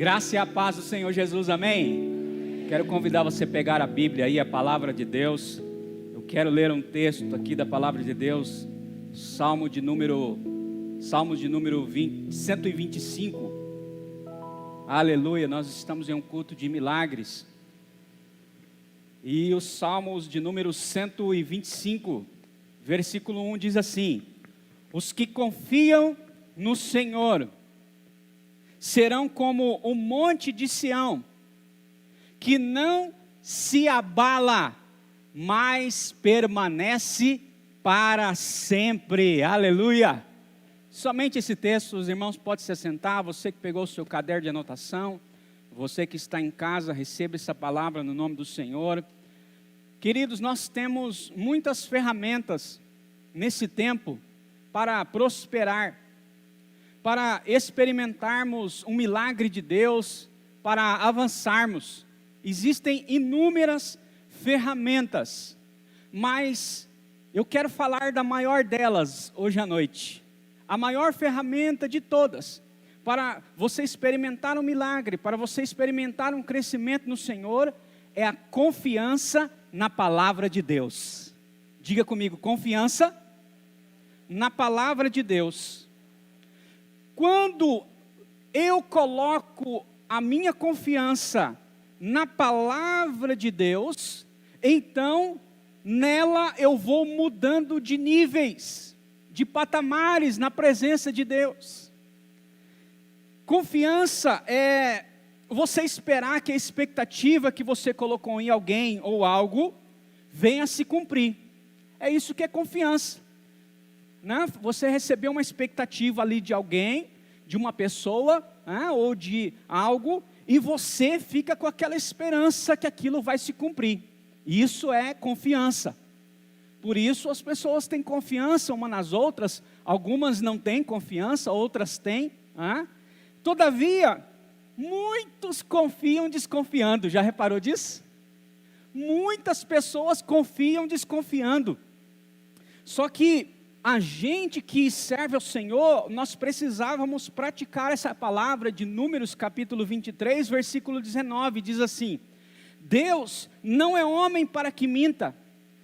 Graça e a paz do Senhor Jesus, amém? Quero convidar você a pegar a Bíblia aí, a palavra de Deus. Eu quero ler um texto aqui da palavra de Deus, Salmos de número 125. Aleluia, nós estamos em um culto de milagres. E os Salmos de número 125, versículo 1 diz assim: os que confiam no Senhor serão como o monte de Sião, que não se abala, mas permanece para sempre. Aleluia! Somente esse texto, os irmãos podem se assentar. Você que pegou o seu caderno de anotação, você que está em casa, receba essa palavra no nome do Senhor. Queridos, nós temos muitas ferramentas nesse tempo para prosperar, para experimentarmos um milagre de Deus, para avançarmos. Existem inúmeras ferramentas, mas eu quero falar da maior delas hoje à noite. A maior ferramenta de todas, para você experimentar um milagre, para você experimentar um crescimento no Senhor, é a confiança na palavra de Deus. Diga comigo, confiança na palavra de Deus. Quando eu coloco a minha confiança na palavra de Deus, então nela eu vou mudando de níveis, de patamares na presença de Deus. Confiança é você esperar que a expectativa que você colocou em alguém ou algo venha a se cumprir. É isso que é confiança. Né? Você recebeu uma expectativa ali de alguém, de uma pessoa, ou de algo, e você fica com aquela esperança que aquilo vai se cumprir. Isso é confiança. Por isso as pessoas têm confiança umas nas outras, algumas não têm confiança, outras têm. Todavia, muitos confiam desconfiando, já reparou disso? Muitas pessoas confiam desconfiando. Só que a gente que serve ao Senhor, nós precisávamos praticar essa palavra de Números capítulo 23, versículo 19, diz assim: Deus não é homem para que minta,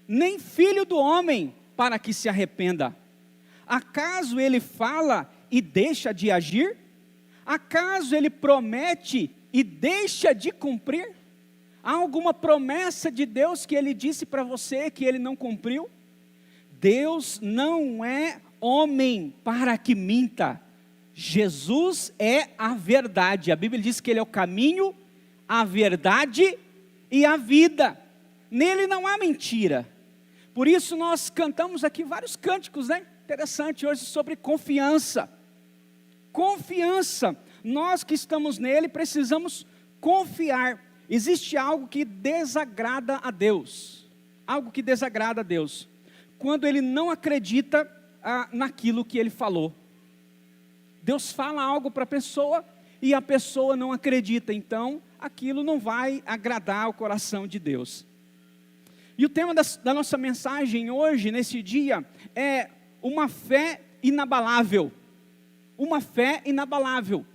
nem filho do homem para que se arrependa. Acaso ele fala e deixa de agir? Acaso ele promete e deixa de cumprir? Há alguma promessa de Deus que ele disse para você que ele não cumpriu? Deus não é homem para que minta. Jesus é a verdade. A Bíblia diz que ele é o caminho, a verdade e a vida. Nele não há mentira. Por isso nós cantamos aqui vários cânticos, né? Interessante hoje sobre confiança. Confiança. Nós que estamos nele precisamos confiar. Existe algo que desagrada a Deus. Algo que desagrada a Deus. Quando ele não acredita naquilo que ele falou. Deus fala algo para a pessoa e a pessoa não acredita, então aquilo não vai agradar o coração de Deus. E o tema da nossa mensagem hoje, nesse dia, é uma fé inabalável. Uma fé inabalável.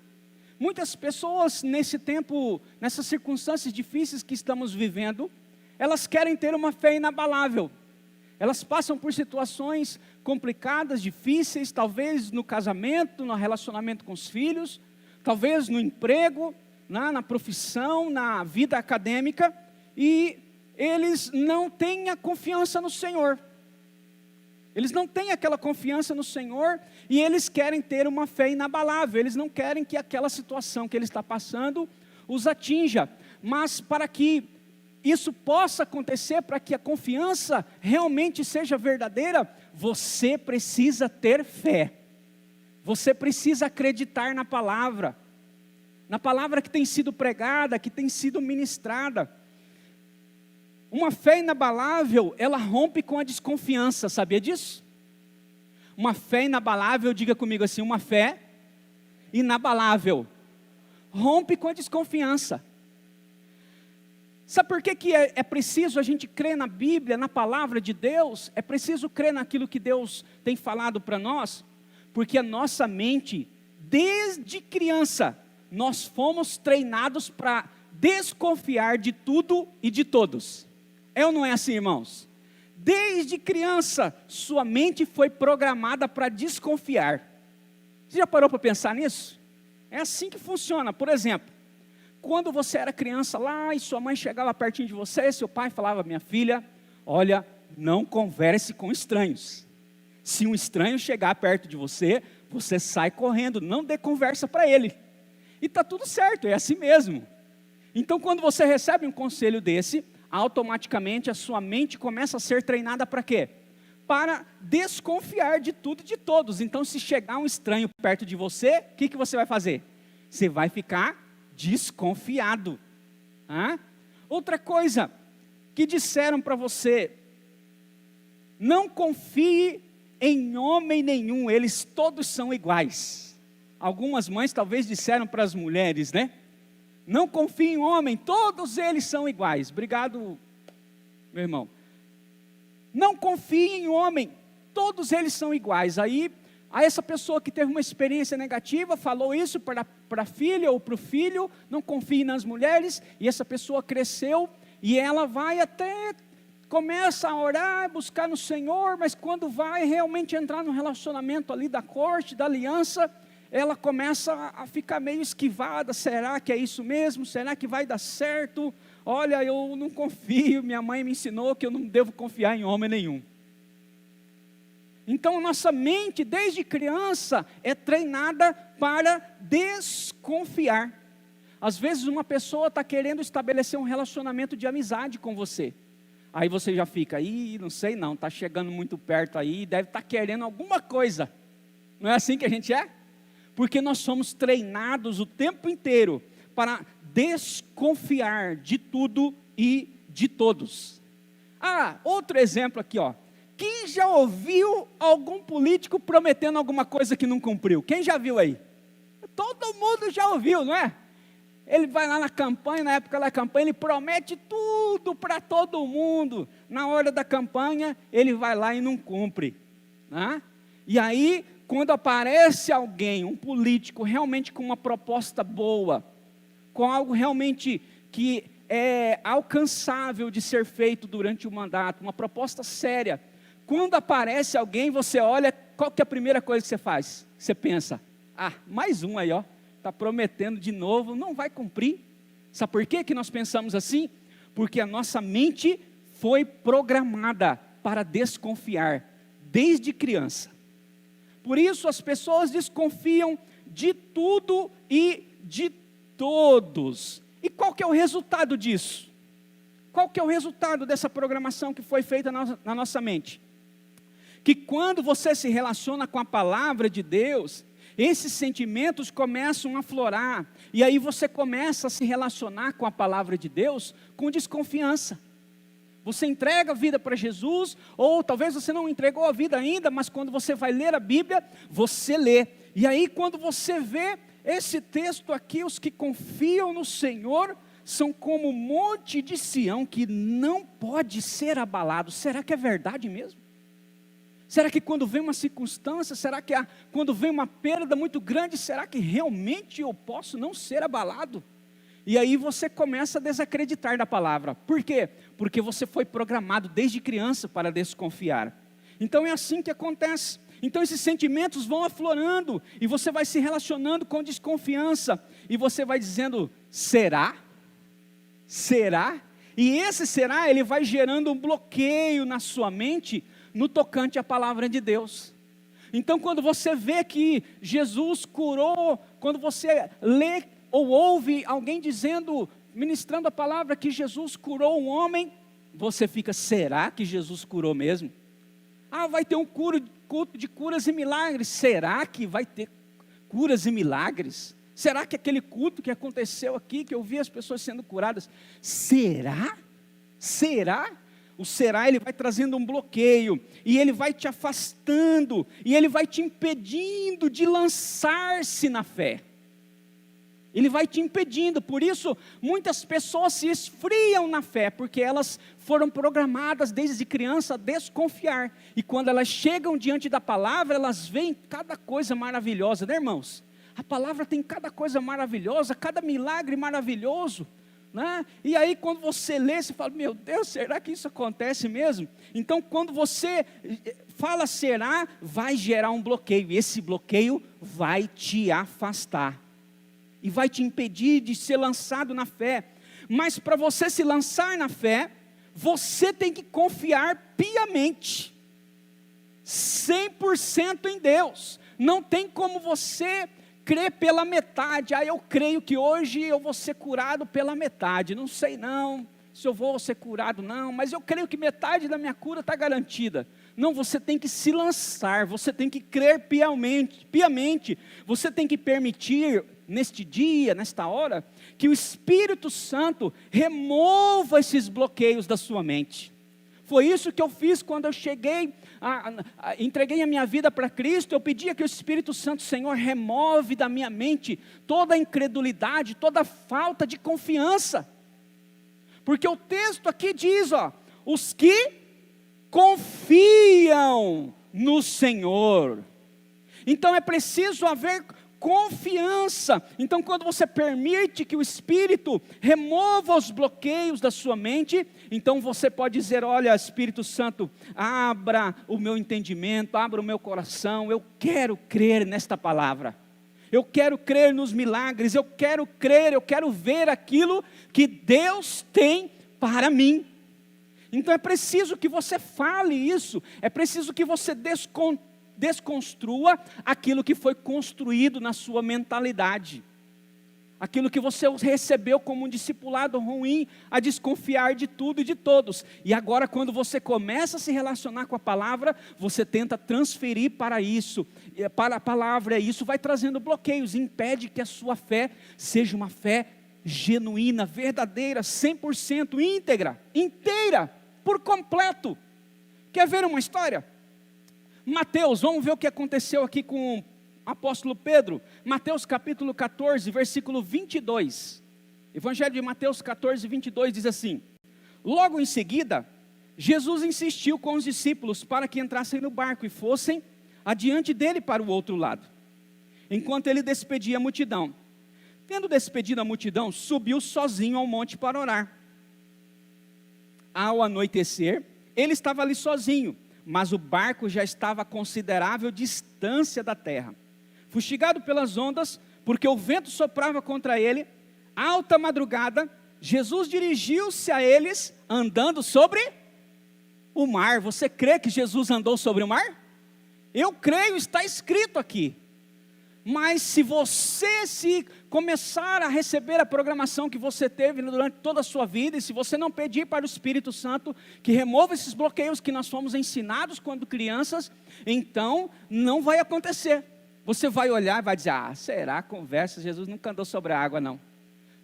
Muitas pessoas nesse tempo, nessas circunstâncias difíceis que estamos vivendo, elas querem ter uma fé inabalável. Elas passam por situações complicadas, difíceis, talvez no casamento, no relacionamento com os filhos, talvez no emprego, na profissão, na vida acadêmica, e eles não têm a confiança no Senhor. Eles não têm aquela confiança no Senhor e eles querem ter uma fé inabalável. Eles não querem que aquela situação que ele está passando os atinja, mas para que isso possa acontecer, para que a confiança realmente seja verdadeira, você precisa ter fé. Você precisa acreditar na palavra que tem sido pregada, que tem sido ministrada. Uma fé inabalável, ela rompe com a desconfiança, sabia disso? Uma fé inabalável, diga comigo assim, uma fé inabalável, rompe com a desconfiança. Sabe por que é preciso a gente crer na Bíblia, na palavra de Deus? É preciso crer naquilo que Deus tem falado para nós, porque a nossa mente, desde criança, nós fomos treinados para desconfiar de tudo e de todos. É ou não é assim, irmãos? Desde criança, sua mente foi programada para desconfiar. Você já parou para pensar nisso? É assim que funciona. Por exemplo, quando você era criança lá e sua mãe chegava pertinho de você, seu pai falava: minha filha, olha, não converse com estranhos. Se um estranho chegar perto de você, você sai correndo, não dê conversa para ele. E está tudo certo, é assim mesmo. Então, quando você recebe um conselho desse, automaticamente a sua mente começa a ser treinada para quê? Para desconfiar de tudo e de todos. Então, se chegar um estranho perto de você, o que você vai fazer? Você vai ficar desconfiado. Outra coisa que disseram para você: não confie em homem nenhum, eles todos são iguais. Algumas mães talvez disseram para as mulheres, né? Não confie em homem, todos eles são iguais. Obrigado, meu irmão. Não confie em homem, todos eles são iguais. Aí essa pessoa que teve uma experiência negativa, falou isso para a filha ou para o filho: não confie nas mulheres. E essa pessoa cresceu e ela vai até, começa a orar, buscar no Senhor, mas quando vai realmente entrar no relacionamento ali da corte, da aliança, ela começa a ficar meio esquivada. Será que é isso mesmo? Será que vai dar certo? Olha, eu não confio, minha mãe me ensinou que eu não devo confiar em homem nenhum. Então a nossa mente desde criança é treinada para desconfiar. Às vezes uma pessoa está querendo estabelecer um relacionamento de amizade com você. Aí você já fica: não sei não, está chegando muito perto aí, deve estar querendo alguma coisa. Não é assim que a gente é? Porque nós somos treinados o tempo inteiro para desconfiar de tudo e de todos. Outro exemplo aqui, ó. Quem já ouviu algum político prometendo alguma coisa que não cumpriu? Quem já viu aí? Todo mundo já ouviu, não é? Ele vai lá na campanha, na época da campanha, ele promete tudo para todo mundo. Na hora da campanha, ele vai lá e não cumpre. E aí, quando aparece alguém, um político, realmente com uma proposta boa, com algo realmente que é alcançável de ser feito durante o mandato, uma proposta séria, quando aparece alguém, você olha, qual que é a primeira coisa que você faz? Você pensa: mais um aí, ó, está prometendo de novo, não vai cumprir. Sabe por quê que nós pensamos assim? Porque a nossa mente foi programada para desconfiar, desde criança. Por isso as pessoas desconfiam de tudo e de todos. E qual que é o resultado disso? Qual que é o resultado dessa programação que foi feita na nossa mente? Que quando você se relaciona com a palavra de Deus, esses sentimentos começam a aflorar, e aí você começa a se relacionar com a palavra de Deus com desconfiança. Você entrega a vida para Jesus, ou talvez você não entregou a vida ainda, mas quando você vai ler a Bíblia, você lê. E aí quando você vê esse texto aqui: os que confiam no Senhor são como o monte de Sião que não pode ser abalado. Será que é verdade mesmo? Será que quando vem uma circunstância, será que quando vem uma perda muito grande, será que realmente eu posso não ser abalado? E aí você começa a desacreditar da palavra. Por quê? Porque você foi programado desde criança para desconfiar. Então é assim que acontece. Então esses sentimentos vão aflorando, e você vai se relacionando com desconfiança, e você vai dizendo: será? Será? E esse será, ele vai gerando um bloqueio na sua mente, no tocante à palavra de Deus. Então quando você vê que Jesus curou, quando você lê ou ouve alguém dizendo, ministrando a palavra que Jesus curou um homem, você fica: será que Jesus curou mesmo? Vai ter um culto de curas e milagres. Será que vai ter curas e milagres? Será que aquele culto que aconteceu aqui, que eu vi as pessoas sendo curadas, será? Será? O será, ele vai trazendo um bloqueio, e ele vai te afastando, e ele vai te impedindo de lançar-se na fé. Ele vai te impedindo. Por isso, muitas pessoas se esfriam na fé, porque elas foram programadas desde criança a desconfiar. E quando elas chegam diante da palavra, elas veem cada coisa maravilhosa, né, irmãos? A palavra tem cada coisa maravilhosa, cada milagre maravilhoso, né? E aí quando você lê, você fala, meu Deus, será que isso acontece mesmo? Então quando você fala será, vai gerar um bloqueio, e esse bloqueio vai te afastar, e vai te impedir de ser lançado na fé. Mas para você se lançar na fé, você tem que confiar piamente, 100% em Deus. Não tem como você crer pela metade. Eu creio que hoje eu vou ser curado pela metade, não sei não, se eu vou ser curado não, mas eu creio que metade da minha cura está garantida. Não, você tem que se lançar, você tem que crer piamente, você tem que permitir, neste dia, nesta hora, que o Espírito Santo remova esses bloqueios da sua mente. Foi isso que eu fiz quando eu cheguei, entreguei a minha vida para Cristo. Eu pedia que o Espírito Santo, Senhor, remove da minha mente toda a incredulidade, toda a falta de confiança, porque o texto aqui diz, os que confiam no Senhor. Então é preciso haver confiança. Então quando você permite que o Espírito remova os bloqueios da sua mente, então você pode dizer, olha, Espírito Santo, abra o meu entendimento, abra o meu coração, eu quero crer nesta palavra, eu quero crer nos milagres, eu quero crer, eu quero ver aquilo que Deus tem para mim. Então é preciso que você fale isso, é preciso que você desconstrua aquilo que foi construído na sua mentalidade, aquilo que você recebeu como um discipulado ruim, a desconfiar de tudo e de todos. E agora quando você começa a se relacionar com a palavra, você tenta transferir para isso, para a palavra, e isso vai trazendo bloqueios, impede que a sua fé seja uma fé genuína, verdadeira, 100% íntegra, inteira, por completo. Quer ver uma história? Mateus, vamos ver o que aconteceu aqui com o apóstolo Pedro. Mateus capítulo 14, versículo 22. Evangelho de Mateus 14, 22 diz assim: logo em seguida, Jesus insistiu com os discípulos para que entrassem no barco e fossem adiante dele para o outro lado, enquanto ele despedia a multidão. Tendo despedido a multidão, subiu sozinho ao monte para orar. Ao anoitecer, ele estava ali sozinho, mas o barco já estava a considerável distância da terra, fustigado pelas ondas, porque o vento soprava contra ele. Alta madrugada, Jesus dirigiu-se a eles, andando sobre o mar. Você crê que Jesus andou sobre o mar? Eu creio, está escrito aqui. Mas se você começar a receber a programação que você teve durante toda a sua vida, e se você não pedir para o Espírito Santo que remova esses bloqueios que nós fomos ensinados quando crianças, então não vai acontecer. Você vai olhar e vai dizer, será conversa, Jesus nunca andou sobre a água não.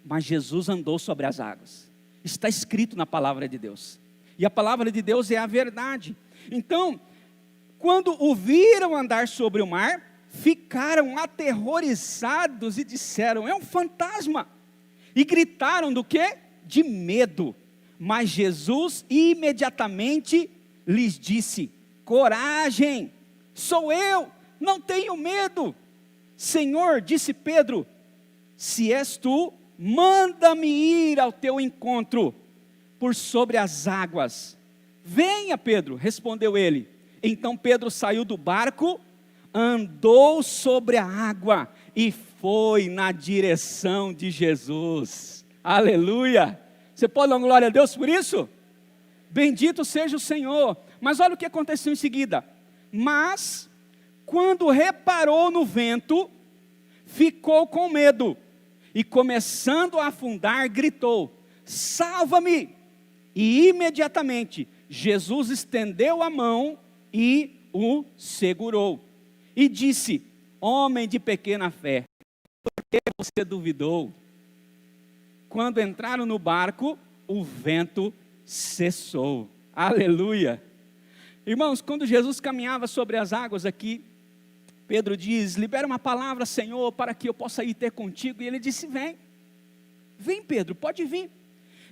Mas Jesus andou sobre as águas, está escrito na palavra de Deus, e a palavra de Deus é a verdade. Então, quando o viram andar sobre o mar, ficaram aterrorizados e disseram, é um fantasma, e gritaram do quê? De medo. Mas Jesus imediatamente lhes disse, coragem, sou eu, não tenho medo. Senhor, disse Pedro, se és tu, manda-me ir ao teu encontro por sobre as águas. Venha, Pedro, respondeu ele. Então Pedro saiu do barco, andou sobre a água e foi na direção de Jesus. Aleluia! Você pode dar glória a Deus por isso? Bendito seja o Senhor. Mas olha o que aconteceu em seguida. Mas, quando reparou no vento, ficou com medo, e começando a afundar, gritou, salva-me! E imediatamente, Jesus estendeu a mão e o segurou. E disse, homem de pequena fé, por que você duvidou? Quando entraram no barco, o vento cessou. Aleluia! Irmãos, quando Jesus caminhava sobre as águas aqui, Pedro diz, libera uma palavra, Senhor, para que eu possa ir ter contigo. E ele disse, vem Pedro, pode vir.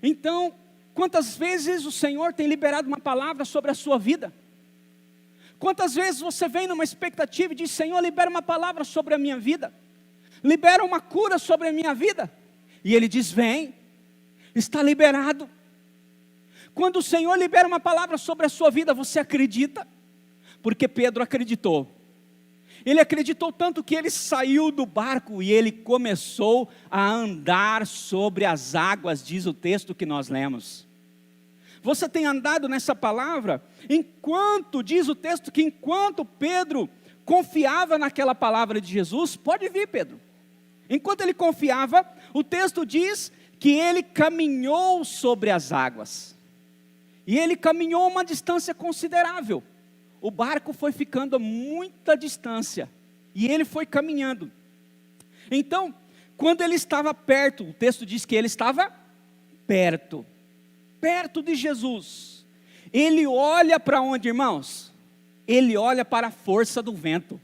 Então, quantas vezes o Senhor tem liberado uma palavra sobre a sua vida? Quantas vezes você vem numa expectativa e diz, Senhor, libera uma palavra sobre a minha vida? libera uma cura sobre a minha vida. E ele diz, vem, está liberado. Quando o Senhor libera uma palavra sobre a sua vida, você acredita? Porque Pedro acreditou. Ele acreditou tanto que ele saiu do barco e ele começou a andar sobre as águas, diz o texto que nós lemos. Você tem andado nessa palavra, diz o texto que enquanto Pedro confiava naquela palavra de Jesus, pode vir, Pedro. Enquanto ele confiava, o texto diz que ele caminhou sobre as águas. E ele caminhou uma distância considerável. O barco foi ficando a muita distância. E ele foi caminhando. Então, quando ele estava perto, o texto diz que ele estava perto de Jesus. Ele olha para onde, irmãos? Ele olha para a força do vento.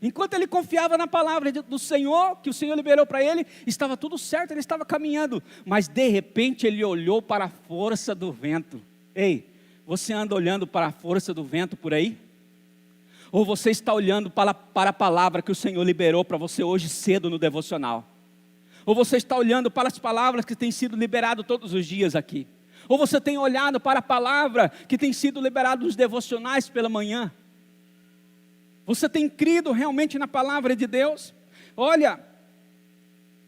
Enquanto ele confiava na palavra do Senhor, que o Senhor liberou para ele, estava tudo certo, ele estava caminhando. Mas de repente ele olhou para a força do vento. Ei, você anda olhando para a força do vento por aí? Ou você está olhando para a palavra que o Senhor liberou para você hoje cedo no devocional? Ou você está olhando para as palavras que têm sido liberadas todos os dias aqui? Ou você tem olhado para a palavra que tem sido liberada nos devocionais pela manhã? Você tem crido realmente na palavra de Deus? Olha,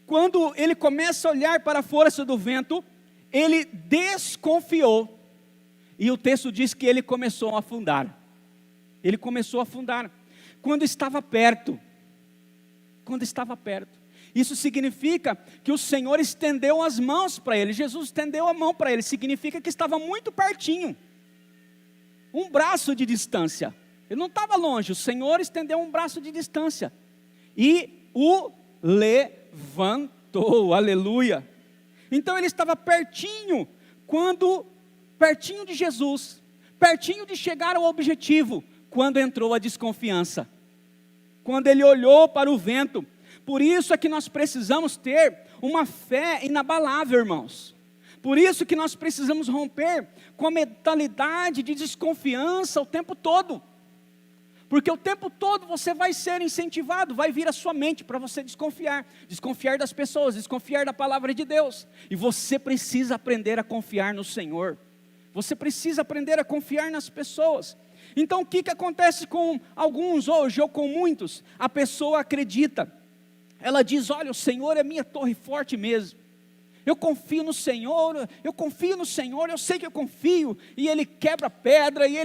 quando ele começa a olhar para a força do vento, ele desconfiou. E o texto diz que ele começou a afundar. Ele começou a afundar. Quando estava perto. Isso significa que o Senhor estendeu as mãos para ele. Jesus estendeu a mão para ele. Significa que estava muito pertinho. Um braço de distância. Ele não estava longe. O Senhor estendeu um braço de distância. E o levantou. Aleluia. Então ele estava pertinho. Pertinho de Jesus. Pertinho de chegar ao objetivo. Quando entrou a desconfiança. Quando ele olhou para o vento. Por isso é que nós precisamos ter uma fé inabalável, irmãos. Por isso que nós precisamos romper com a mentalidade de desconfiança o tempo todo. Porque o tempo todo você vai ser incentivado, vai vir à sua mente para você desconfiar. Desconfiar das pessoas, desconfiar da palavra de Deus. E você precisa aprender a confiar no Senhor. Você precisa aprender a confiar nas pessoas. Então o que acontece com alguns hoje, ou com muitos? A pessoa acredita. Ela diz, olha, o Senhor é minha torre forte mesmo. Eu confio no Senhor, eu sei que eu confio. E Ele quebra pedra, e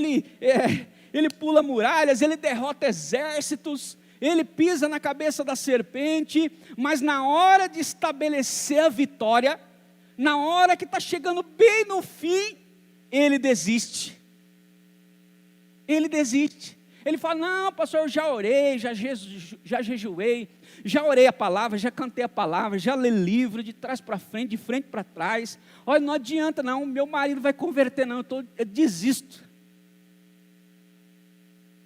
Ele pula muralhas, Ele derrota exércitos, Ele pisa na cabeça da serpente. Mas na hora de estabelecer a vitória, na hora que está chegando bem no fim, Ele desiste. Ele fala, não pastor, eu já orei, já jejuei, já orei a palavra, já cantei a palavra, já li livro de trás para frente, de frente para trás. Olha, não adianta não, meu marido vai converter não, eu desisto.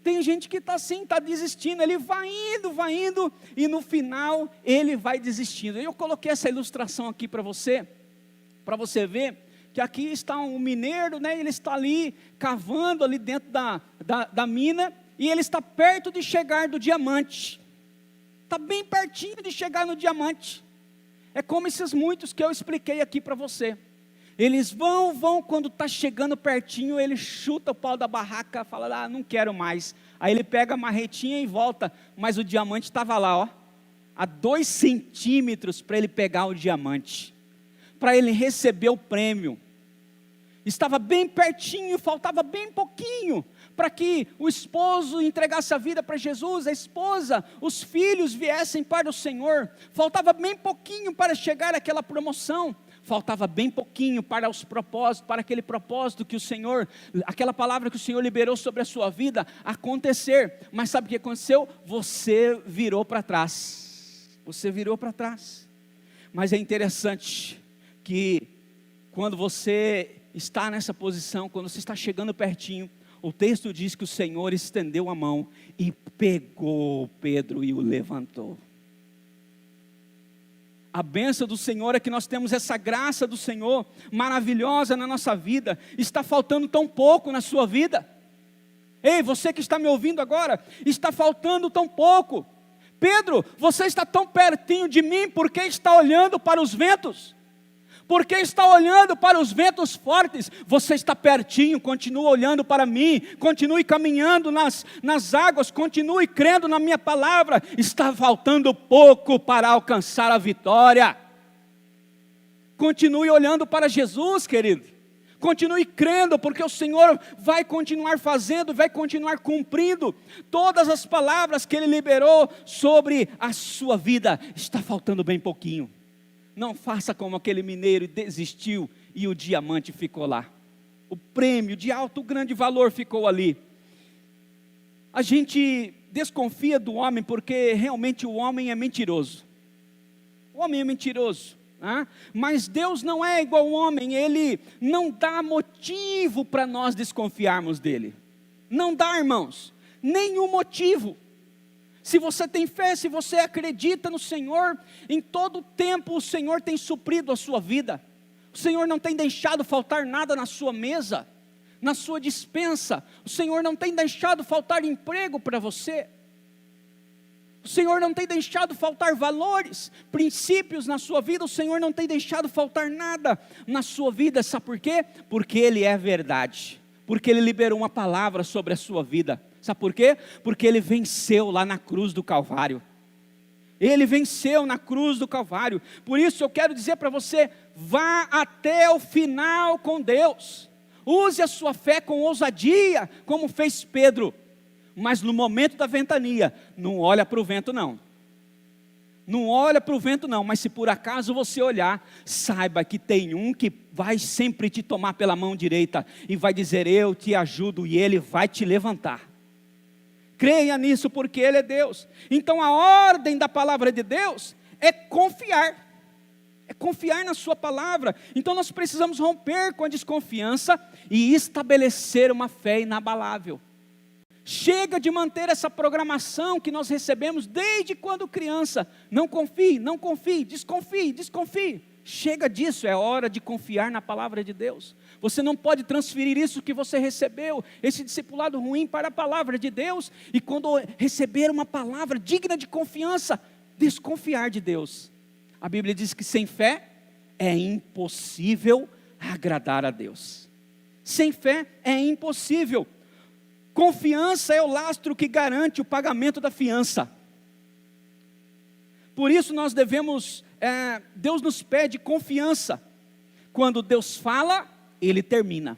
Tem gente que está assim, está desistindo, ele vai indo, e no final ele vai desistindo. Eu coloquei essa ilustração aqui para você ver, que aqui está um mineiro, né, ele está ali, cavando ali dentro da mina, e ele está perto de chegar do diamante. Está bem pertinho de chegar no diamante. É como esses muitos que eu expliquei aqui para você. Eles vão, quando está chegando pertinho, ele chuta o pau da barraca, fala, não quero mais. Aí ele pega a marretinha e volta, mas o diamante estava lá, ó, a 2 centímetros para ele pegar o diamante, para ele receber o prêmio. Estava bem pertinho, faltava bem pouquinho, para que o esposo entregasse a vida para Jesus, a esposa, os filhos viessem para o Senhor. Faltava bem pouquinho para chegar àquela promoção. Faltava bem pouquinho para os propósitos, para aquele propósito que o Senhor, aquela palavra que o Senhor liberou sobre a sua vida, acontecer. Mas sabe o que aconteceu? Você virou para trás. Mas é interessante que quando você está nessa posição, quando você está chegando pertinho, o texto diz que o Senhor estendeu a mão e pegou Pedro e o levantou. A bênção do Senhor é que nós temos essa graça do Senhor maravilhosa na nossa vida. Está faltando tão pouco na sua vida. Ei, você que está me ouvindo agora, está faltando tão pouco. Pedro, você está tão pertinho de mim, por que está olhando para os ventos? Por que está olhando para os ventos fortes? Você está pertinho, continue olhando para mim, continue caminhando nas águas, continue crendo na minha palavra. Está faltando pouco para alcançar a vitória. Continue olhando para Jesus, querido. Continue crendo, porque o Senhor vai continuar fazendo, vai continuar cumprindo todas as palavras que Ele liberou sobre a sua vida. Está faltando bem pouquinho. Não faça como aquele mineiro e desistiu e o diamante ficou lá. O prêmio de alto, grande valor ficou ali. A gente desconfia do homem porque realmente o homem é mentiroso. O homem é mentiroso. Mas Deus não é igual ao homem, Ele não dá motivo para nós desconfiarmos dEle. Não dá, irmãos, nenhum motivo. Se você tem fé, se você acredita no Senhor, em todo tempo o Senhor tem suprido a sua vida. O Senhor não tem deixado faltar nada na sua mesa, na sua despensa. O Senhor não tem deixado faltar emprego para você. O Senhor não tem deixado faltar valores, princípios na sua vida. O Senhor não tem deixado faltar nada na sua vida. Sabe por quê? Porque Ele é verdade. Porque Ele liberou uma palavra sobre a sua vida. Sabe por quê? Porque Ele venceu lá na cruz do Calvário. Ele venceu na cruz do Calvário. Por isso eu quero dizer para você, vá até o final com Deus. Use a sua fé com ousadia, como fez Pedro. Mas no momento da ventania, não olha para o vento não. Não olha para o vento não, mas se por acaso você olhar, saiba que tem um que vai sempre te tomar pela mão direita e vai dizer, eu te ajudo, e Ele vai te levantar. Creia nisso, porque Ele é Deus. Então a ordem da palavra de Deus é confiar. É confiar na sua palavra. Então nós precisamos romper com a desconfiança e estabelecer uma fé inabalável. Chega de manter essa programação que nós recebemos desde quando criança. Não confie, não confie, desconfie, desconfie. Chega disso, é hora de confiar na palavra de Deus. Você não pode transferir isso que você recebeu, esse discipulado ruim, para a palavra de Deus. E quando receber uma palavra digna de confiança, desconfiar de Deus. A Bíblia diz que sem fé é impossível agradar a Deus. Sem fé é impossível. Confiança é o lastro que garante o pagamento da fiança. Por isso nós devemos, Deus nos pede confiança. Quando Deus fala, Ele termina.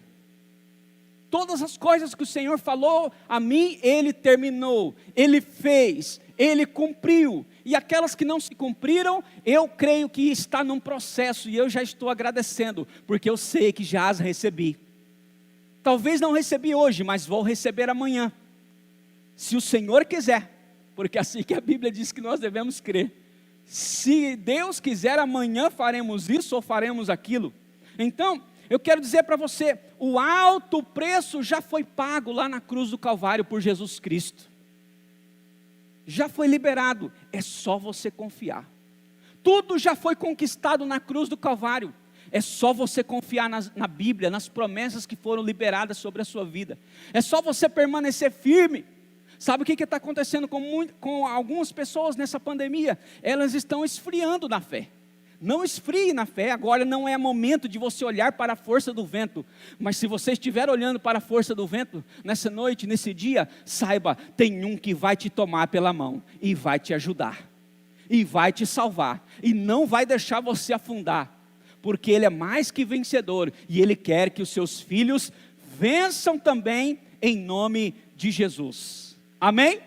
Todas as coisas que o Senhor falou a mim, Ele terminou. Ele fez, Ele cumpriu. E aquelas que não se cumpriram, eu creio que está num processo. E eu já estou agradecendo, porque eu sei que já as recebi. Talvez não recebi hoje, mas vou receber amanhã. Se o Senhor quiser, porque assim que a Bíblia diz que nós devemos crer. Se Deus quiser, amanhã faremos isso ou faremos aquilo. Então, eu quero dizer para você, o alto preço já foi pago lá na cruz do Calvário por Jesus Cristo. Já foi liberado, é só você confiar. Tudo já foi conquistado na cruz do Calvário. É só você confiar na Bíblia, nas promessas que foram liberadas sobre a sua vida. É só você permanecer firme. Sabe o que está acontecendo com algumas pessoas nessa pandemia? Elas estão esfriando na fé. Não esfrie na fé, agora não é momento de você olhar para a força do vento. Mas se você estiver olhando para a força do vento, nessa noite, nesse dia, saiba, tem um que vai te tomar pela mão e vai te ajudar. E vai te salvar. E não vai deixar você afundar. Porque Ele é mais que vencedor, e Ele quer que os seus filhos vençam também em nome de Jesus. Amém?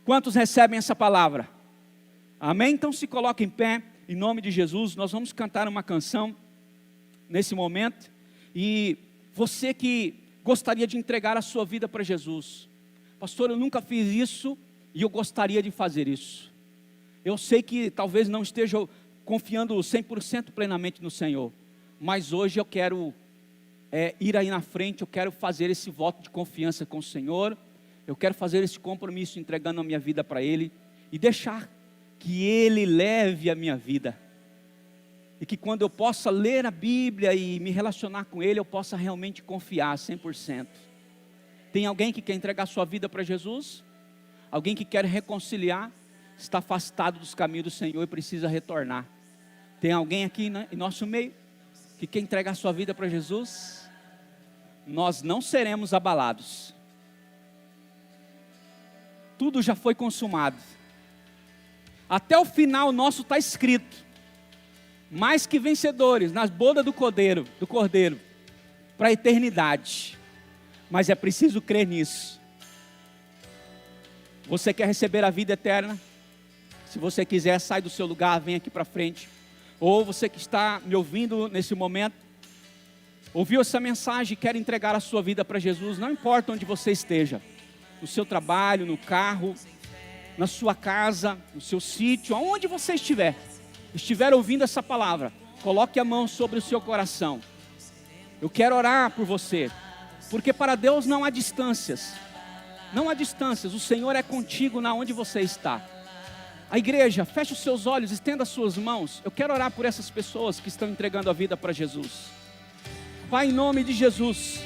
Quantos recebem essa palavra? Amém? Então se coloque em pé, em nome de Jesus. Nós vamos cantar uma canção nesse momento, e você que gostaria de entregar a sua vida para Jesus, pastor, eu nunca fiz isso, e eu gostaria de fazer isso. Eu sei que talvez não esteja confiando 100% plenamente no Senhor, mas hoje eu quero ir aí na frente, eu quero fazer esse voto de confiança com o Senhor, eu quero fazer esse compromisso entregando a minha vida para Ele, e deixar que Ele leve a minha vida, e que quando eu possa ler a Bíblia e me relacionar com Ele, eu possa realmente confiar 100%. Tem alguém que quer entregar sua vida para Jesus? Alguém que quer reconciliar? está afastado dos caminhos do Senhor e precisa retornar. Tem alguém aqui, né, em nosso meio que quer entregar a sua vida para Jesus? Nós não seremos abalados. Tudo já foi consumado. Até o final nosso está escrito: mais que vencedores nas bodas do Cordeiro, para a eternidade. Mas é preciso crer nisso. Você quer receber a vida eterna? Se você quiser, sai do seu lugar, vem aqui para frente. Ou você que está me ouvindo nesse momento, ouviu essa mensagem e quer entregar a sua vida para Jesus, não importa onde você esteja, no seu trabalho, no carro, na sua casa, no seu sítio, aonde você estiver ouvindo essa palavra, coloque a mão sobre o seu coração. Eu quero orar por você, porque para Deus não há distâncias. Não há distâncias, o Senhor é contigo na onde você está. A igreja, feche os seus olhos, estenda as suas mãos. Eu quero orar por essas pessoas que estão entregando a vida para Jesus. Pai, em nome de Jesus,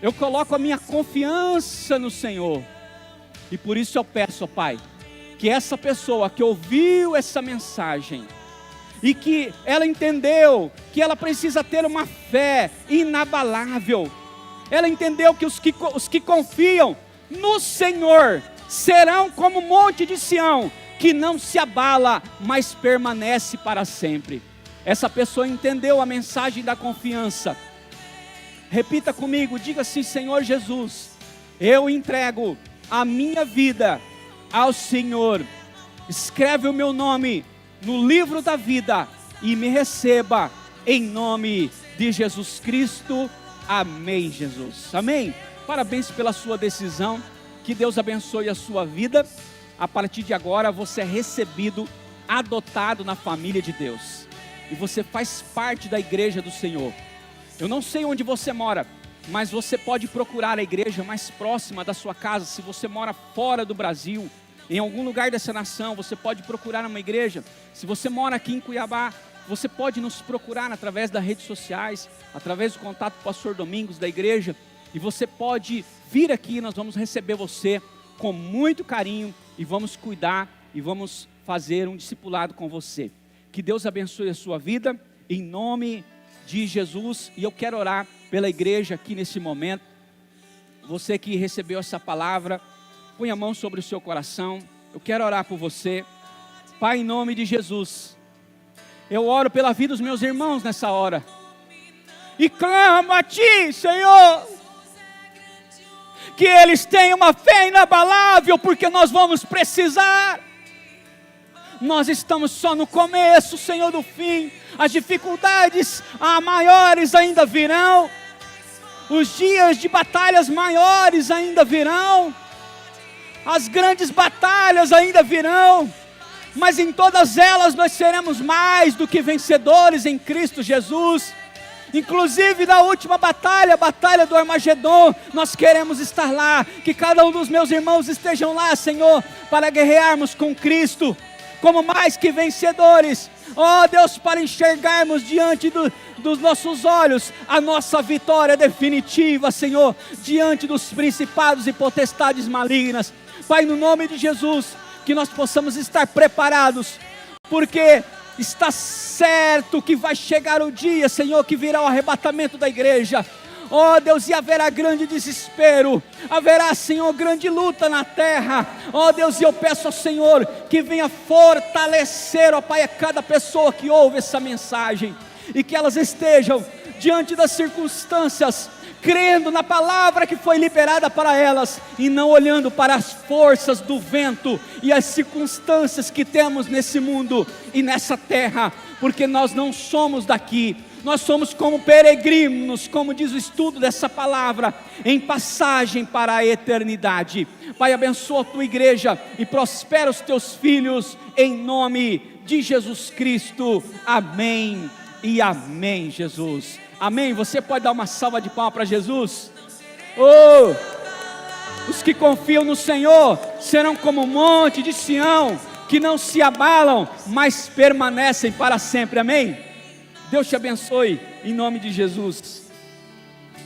eu coloco a minha confiança no Senhor. E por isso eu peço, ó Pai, que essa pessoa que ouviu essa mensagem e que ela entendeu que ela precisa ter uma fé inabalável, ela entendeu que os que confiam no Senhor serão como o monte de Sião, que não se abala, mas permanece para sempre. Essa pessoa entendeu a mensagem da confiança. Repita comigo, diga assim: Senhor Jesus, eu entrego a minha vida ao Senhor. Escreve o meu nome no livro da vida e me receba em nome de Jesus Cristo. Amém, Jesus. Amém. Parabéns pela sua decisão. Que Deus abençoe a sua vida. A partir de agora você é recebido, adotado na família de Deus. E você faz parte da igreja do Senhor. Eu não sei onde você mora, mas você pode procurar a igreja mais próxima da sua casa. Se você mora fora do Brasil, em algum lugar dessa nação, você pode procurar uma igreja. Se você mora aqui em Cuiabá, você pode nos procurar através das redes sociais, através do contato do pastor Domingos da igreja. E você pode vir aqui, nós vamos receber você com muito carinho e vamos cuidar e vamos fazer um discipulado com você. Que Deus abençoe a sua vida, em nome de Jesus. E eu quero orar pela igreja aqui nesse momento. Você que recebeu essa palavra, põe a mão sobre o seu coração. Eu quero orar por você. Pai, em nome de Jesus, eu oro pela vida dos meus irmãos nessa hora e clamo a Ti, Senhor, que eles tenham uma fé inabalável, porque nós vamos precisar. Nós estamos só no começo, Senhor, do fim. As dificuldades maiores ainda virão. Os dias de batalhas maiores ainda virão. As grandes batalhas ainda virão. Mas em todas elas nós seremos mais do que vencedores em Cristo Jesus. Inclusive na última batalha, a batalha do Armagedon, nós queremos estar lá. Que cada um dos meus irmãos estejam lá, Senhor, para guerrearmos com Cristo, como mais que vencedores. Ó Deus, para enxergarmos diante dos nossos olhos a nossa vitória definitiva, Senhor, diante dos principados e potestades malignas. Pai, no nome de Jesus, que nós possamos estar preparados, porque está certo que vai chegar o dia, Senhor, que virá o arrebatamento da igreja. Oh Deus, e haverá grande desespero, haverá, Senhor, grande luta na terra. Oh Deus, e eu peço ao Senhor que venha fortalecer, ó Pai, a cada pessoa que ouve essa mensagem, e que elas estejam diante das circunstâncias, crendo na palavra que foi liberada para elas, e não olhando para as forças do vento e as circunstâncias que temos nesse mundo e nessa terra, porque nós não somos daqui. Nós somos como peregrinos, como diz o estudo dessa palavra, em passagem para a eternidade. Pai, abençoa a tua igreja e prospera os teus filhos, em nome de Jesus Cristo. Amém e amém, Jesus. Amém. Você pode dar uma salva de palmas para Jesus? Oh, os que confiam no Senhor serão como um monte de Sião, que não se abalam, mas permanecem para sempre. Amém. Deus te abençoe, em nome de Jesus.